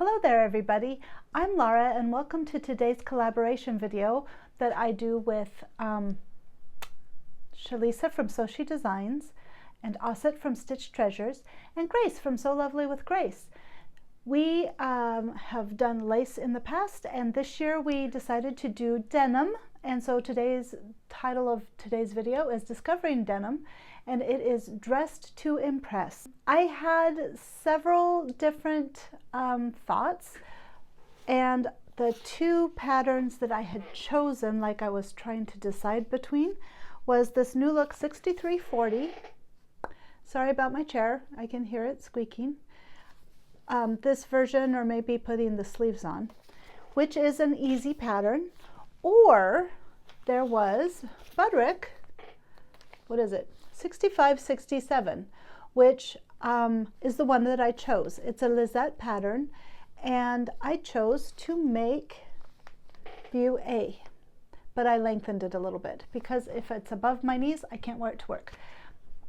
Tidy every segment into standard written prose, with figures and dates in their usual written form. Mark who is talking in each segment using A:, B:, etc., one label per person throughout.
A: Hello there everybody, I'm Laura and welcome to today's collaboration video that I do with Shalisa from So She Designs and Osset from Stitch Treasures and Grace from So Lovely with Grace. We have done lace in the past, and this year we decided to do denim, and so today's title of today's video is Discovering Denim, and it is Dressed to Impress. I had several different thoughts, and the two patterns that I had chosen, like I was trying to decide between, was this New Look 6340. Sorry about my chair, I can hear it squeaking. This version, or maybe putting the sleeves on, which is an easy pattern. Or there was Budrick, what is it, 6567, which is the one that I chose. It's a Lizette pattern, and I chose to make view A, but I lengthened it a little bit because if it's above my knees, I can't wear it to work.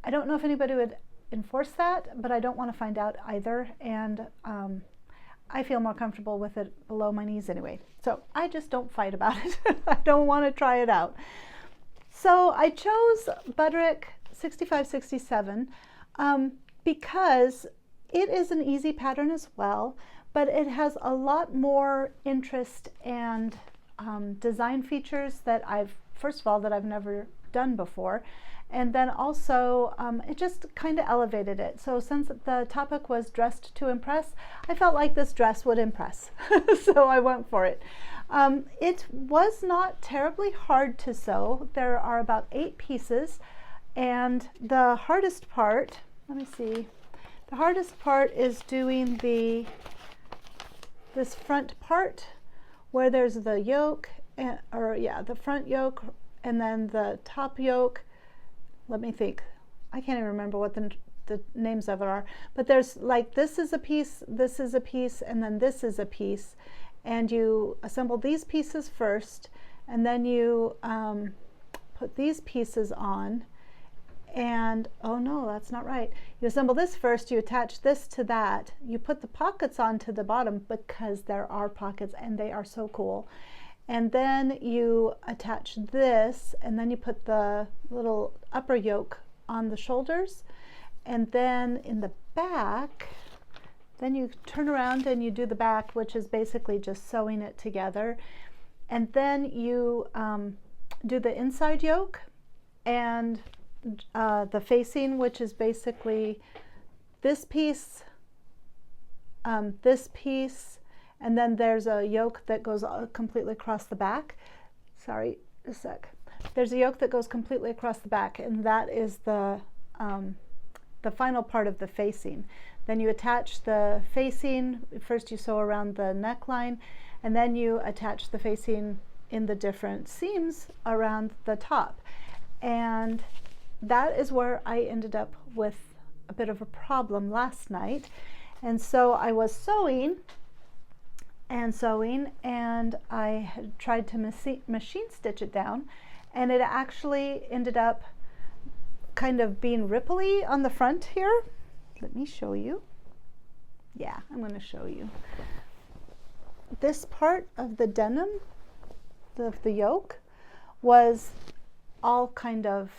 A: I don't know if anybody would enforce that, but I don't want to find out either, and I feel more comfortable with it below my knees anyway, so I just don't fight about it. I don't want to try it out. So I chose Budrick 6567 because it is an easy pattern as well, but it has a lot more interest and design features that first of all, that I've never done before. And then also, it just kind of elevated it. So since the topic was dressed to impress, I felt like this dress would impress. So I went for it. It was not terribly hard to sew. There are about 8 pieces. And the hardest part, let me see, the hardest part is doing this front part where there's the yoke, the front yoke, and then the top yoke. Let me think. I can't even remember what the names of it are, but there's like, this is a piece, this is a piece, and then this is a piece, and you assemble these pieces first, and then you put these pieces on, and oh no, that's not right. You assemble this first, you attach this to that, you put the pockets onto the bottom because there are pockets and they are so cool. And then you attach this, and then you put the little upper yoke on the shoulders, and then in the back, then you turn around and you do the back, which is basically just sewing it together. And then you do the inside yoke and the facing, which is basically this piece, and then there's a yoke that goes completely across the back. Sorry, a sec. There's a yoke that goes completely across the back, and that is the final part of the facing. Then you attach the facing. First you sew around the neckline, and then you attach the facing in the different seams around the top. And that is where I ended up with a bit of a problem last night. And so I was sewing, and I had tried to machine stitch it down, and it actually ended up kind of being ripply on the front here. Let me show you. Yeah, I'm going to show you. This part of the denim, the yoke, was all kinds of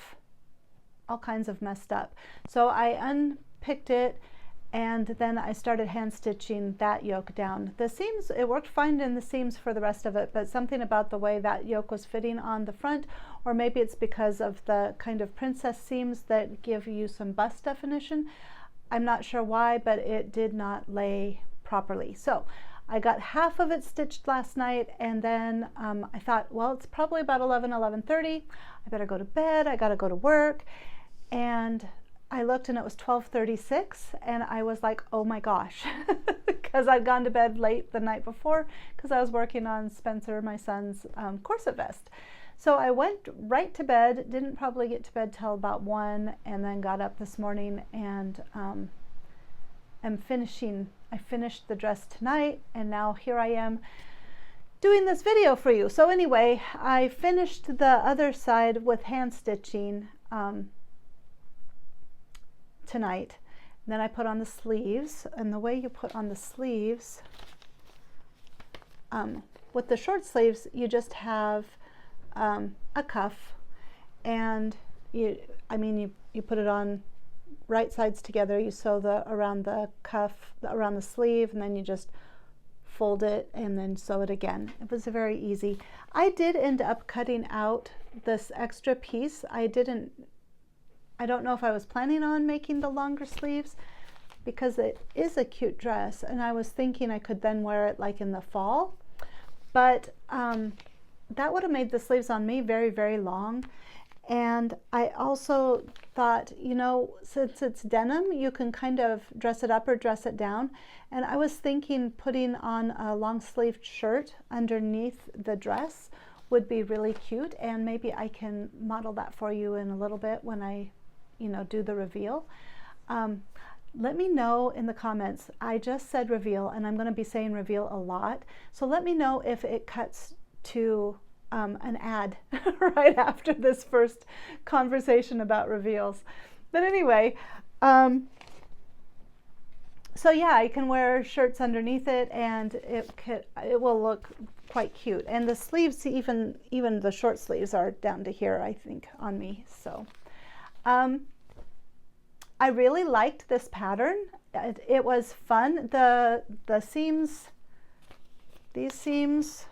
A: messed up. So I unpicked it, and then I started hand stitching that yoke down. The seams, it worked fine in the seams for the rest of it, but something about the way that yoke was fitting on the front, or maybe it's because of the kind of princess seams that give you some bust definition. I'm not sure why, but it did not lay properly. So I got half of it stitched last night, and then I thought, well, it's probably about 11:30. I better go to bed, I gotta go to work. And I looked and it was 12:36, and I was like, oh my gosh, because I'd gone to bed late the night before because I was working on Spencer, my son's corset vest. So I went right to bed, didn't probably get to bed till about 1, and then got up this morning and I finished the dress tonight, and now here I am doing this video for you. So anyway, I finished the other side with hand stitching tonight. And then I put on the sleeves, and the way you put on the sleeves, with the short sleeves, you just have a cuff, and you put it on right sides together. You sew around the cuff, around the sleeve, and then you just fold it and then sew it again. It was very easy. I did end up cutting out this extra piece. I don't know if I was planning on making the longer sleeves, because it is a cute dress, and I was thinking I could then wear it like in the fall, but that would have made the sleeves on me very, very long. And I also thought, you know, since it's denim, you can kind of dress it up or dress it down. And I was thinking putting on a long sleeved shirt underneath the dress would be really cute, and maybe I can model that for you in a little bit when I, you know, do the reveal. Let me know in the comments. I just said reveal, and I'm going to be saying reveal a lot. So let me know if it cuts to an ad right after this first conversation about reveals. But anyway, so yeah, I can wear shirts underneath it, and it will look quite cute. And the sleeves, even the short sleeves, are down to here, I think, on me. So I really liked this pattern. It was fun. The seams, these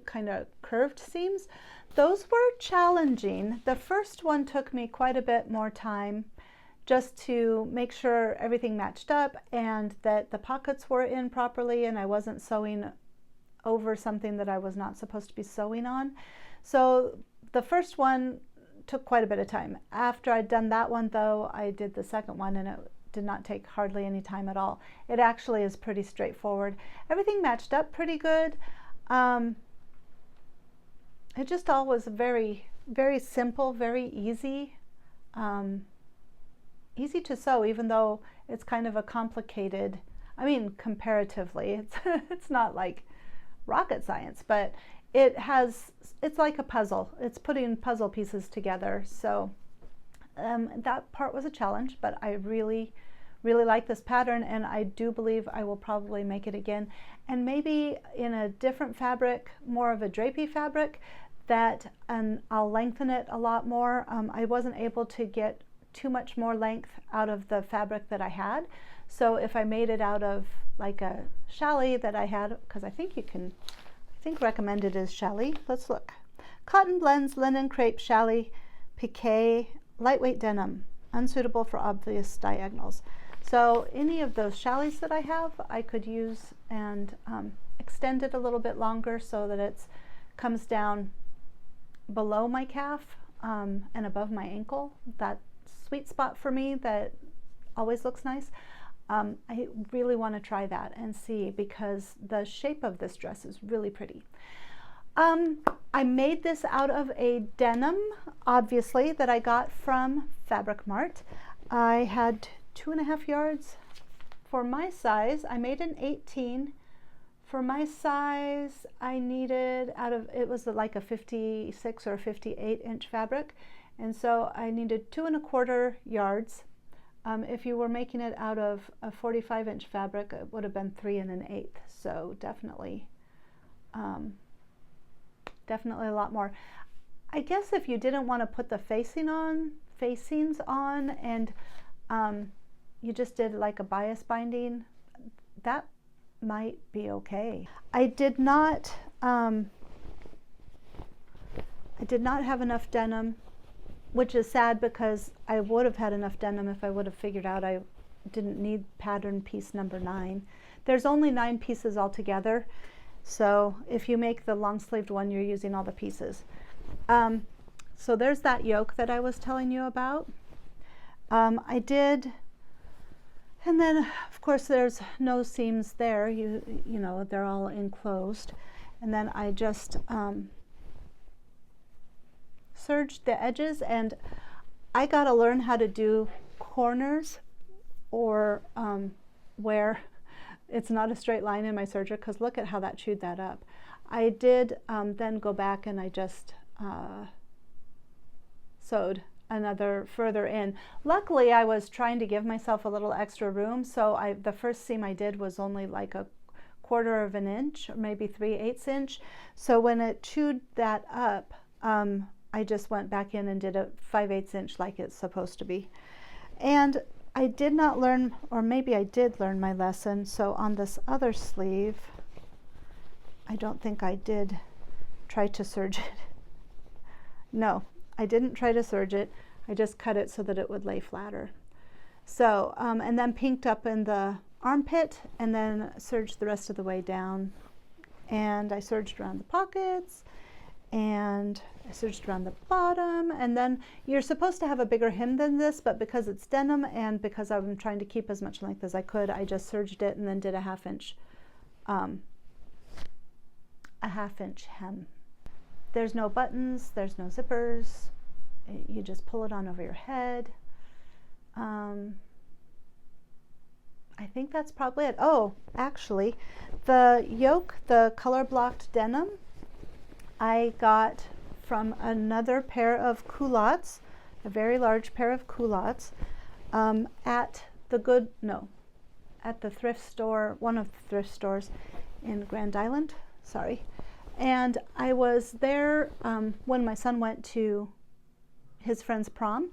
A: kind of curved seams, those were challenging. The first one took me quite a bit more time just to make sure everything matched up and that the pockets were in properly and I wasn't sewing over something that I was not supposed to be sewing on. So the first one took quite a bit of time. After I'd done that one, though, I did the second one, and it did not take hardly any time at all. It actually is pretty straightforward. Everything matched up pretty good. It just all was very, very simple, very easy. Easy to sew, even though it's kind of a complicated, I mean, comparatively, it's not like rocket science, but it's like a puzzle. It's putting puzzle pieces together. So that part was a challenge, but I really, really like this pattern, and I do believe I will probably make it again, and maybe in a different fabric, more of a drapey fabric, that I'll lengthen it a lot more. I wasn't able to get too much more length out of the fabric that I had, so if I made it out of like a challis that I had, because I think recommended is challis. Let's look. Cotton blends, linen, crepe, challis, piqué, lightweight denim, unsuitable for obvious diagonals. So any of those challis that I have, I could use and extend it a little bit longer so that it comes down below my calf and above my ankle. That sweet spot for me that always looks nice. I really want to try that and see, because the shape of this dress is really pretty. I made this out of a denim, obviously, that I got from Fabric Mart. I had 2.5 yards for my size. I made an 18. For my size, I needed it was like a 56 or 58 inch fabric, and so I needed 2.25 yards. If you were making it out of a 45 inch fabric, it would have been 3 1/8. So definitely a lot more. I guess if you didn't want to put the facings on and you just did like a bias binding, that might be okay. I did not have enough denim, which is sad because I would have had enough denim if I would have figured out I didn't need pattern piece number 9. There's only 9 pieces altogether, so if you make the long sleeved one, you're using all the pieces. So there's that yoke that I was telling you about. I did, and then of course there's no seams there, you know, they're all enclosed, and then I just serged the edges, and I got to learn how to do corners or where it's not a straight line in my serger, because look at how that chewed that up. I did then go back and I just sewed another further in. Luckily, I was trying to give myself a little extra room, so the first seam I did was only like a 1/4 of an inch, or maybe 3/8 inch. So when it chewed that up, I just went back in and did a 5/8 inch like it's supposed to be. And I did not learn, or maybe I did learn my lesson. So on this other sleeve, I don't think I did try to serge it. No, I didn't try to serge it. I just cut it so that it would lay flatter. So, and then pinked up in the armpit and then serged the rest of the way down. And I serged around the pockets and I serged around the bottom. And then you're supposed to have a bigger hem than this, but because it's denim and because I'm trying to keep as much length as I could, I just serged it and then did a 1/2 inch, hem. There's no buttons, there's no zippers. You just pull it on over your head. I think that's probably it. Oh, actually, the yoke, the color blocked denim, I got from another pair of culottes, a very large pair of culottes, at the thrift store, one of the thrift stores in Grand Island, sorry. And I was there when my son went to his friend's prom.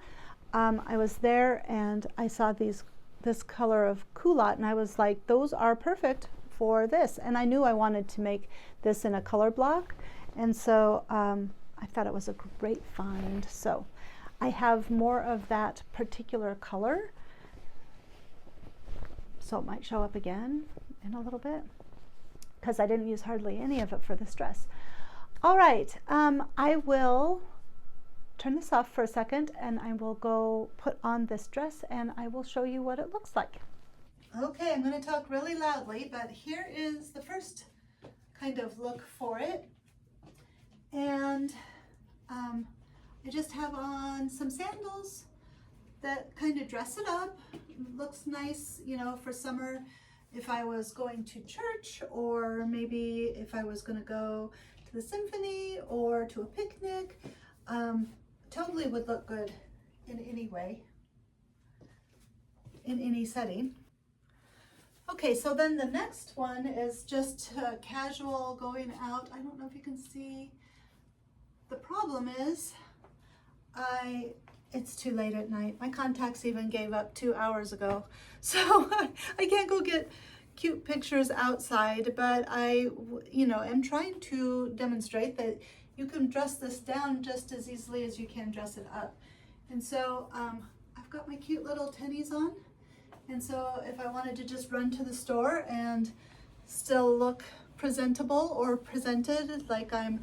A: I was there and I saw this color of culotte and I was like, those are perfect for this. And I knew I wanted to make this in a color block. And so I thought it was a great find. So I have more of that particular color. So it might show up again in a little bit, because I didn't use hardly any of it for this dress. All right, I will turn this off for a second and I will go put on this dress and I will show you what it looks like. Okay, I'm going to talk really loudly, but here is the first kind of look for it. And I just have on some sandals that kind of dress it up. It looks nice, you know, for summer. If I was going to church, or maybe if I was going to go to the symphony or to a picnic, totally would look good in any way, in any setting. Okay, so then the next one is just casual going out. I don't know if you can see. The problem is it's too late at night. My contacts even gave up 2 hours ago. So I can't go get cute pictures outside, but I, am trying to demonstrate that you can dress this down just as easily as you can dress it up. And so I've got my cute little tennies on. And so if I wanted to just run to the store and still look presentable or presented like I'm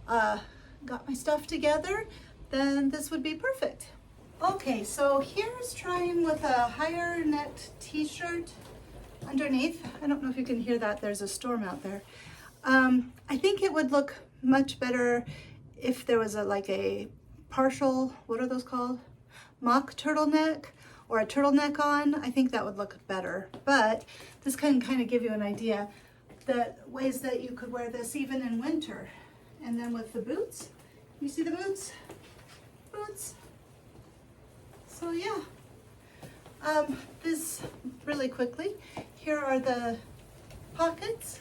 A: got my stuff together, then this would be perfect. Okay, so here's trying with a higher necked t-shirt underneath. I don't know if you can hear that. There's a storm out there. I think it would look much better if there was a partial, what are those called? Mock turtleneck or a turtleneck on. I think that would look better. But this can kind of give you an idea the ways that you could wear this even in winter. And then with the boots, you see the boots? Boots. So yeah, this really quickly, here are the pockets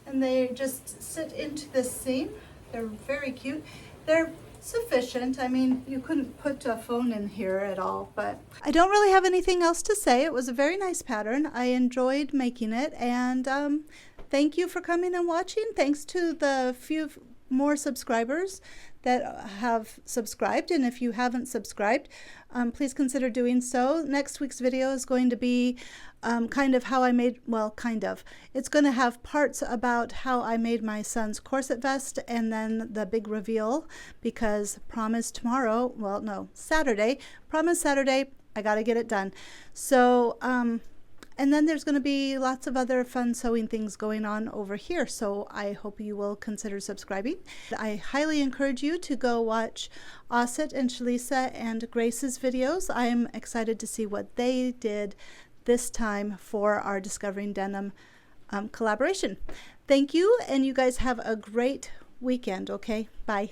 A: and they just sit into this seam. They're very cute. They're sufficient. I mean, you couldn't put a phone in here at all, but I don't really have anything else to say. It was a very nice pattern. I enjoyed making it, and thank you for coming and watching. Thanks to the few more subscribers that have subscribed, and if you haven't subscribed, please consider doing so. Next week's video is going to be kind of how I made, it's going to have parts about how I made my son's corset vest and then the big reveal, because prom is tomorrow. Well, no, Saturday. Prom is Saturday. I got to get it done. So, and then there's going to be lots of other fun sewing things going on over here, so I hope you will consider subscribing. I highly encourage you to go watch Osset and Shalisa and Grace's videos. I'm excited to see what they did this time for our Discovering Denim collaboration. Thank you, and you guys have a great weekend, okay? Bye.